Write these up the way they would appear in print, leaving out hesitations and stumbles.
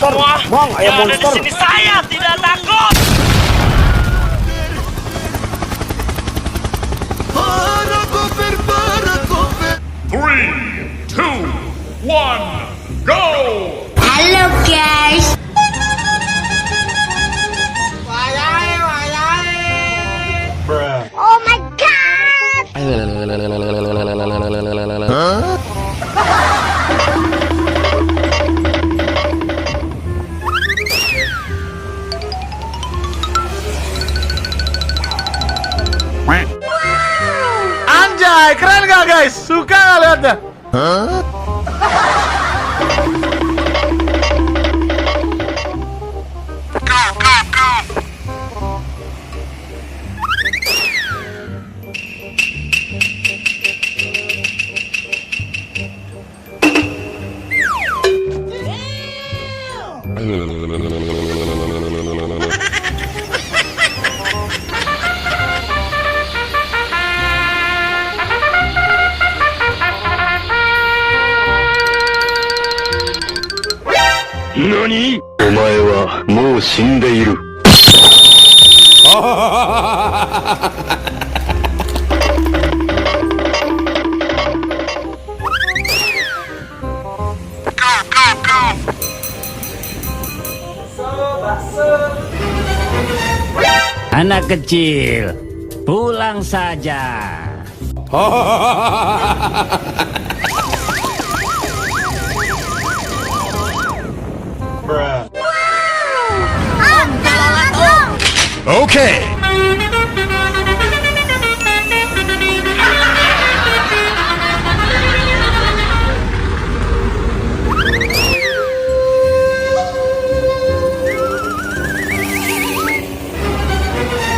monster. Bang, ayam monster. Di sini saya tidak takut. Three, two, one, go! Halo guys. Oh my god. Anjay, keren gak guys? Suka gak liatnya? NANI?お前はもう死んでいる。Anak kecil, pulang saja. Okay.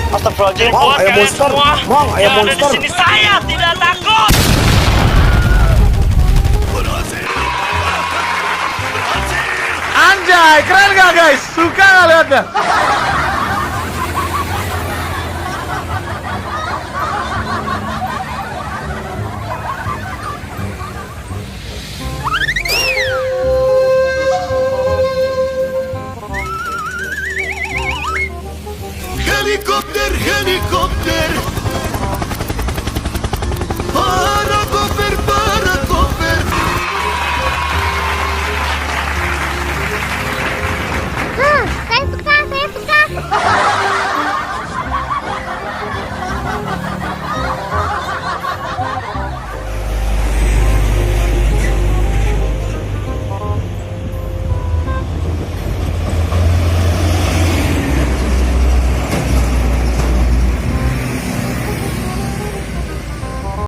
Astagfirullahaladzim, Bang, buat ayam kalian monster. semua Bang, ayam yang ada di monster. sini saya tidak takut. Anjay, keren gak guys? Suka gak liatnya? Helikopter, helikopter.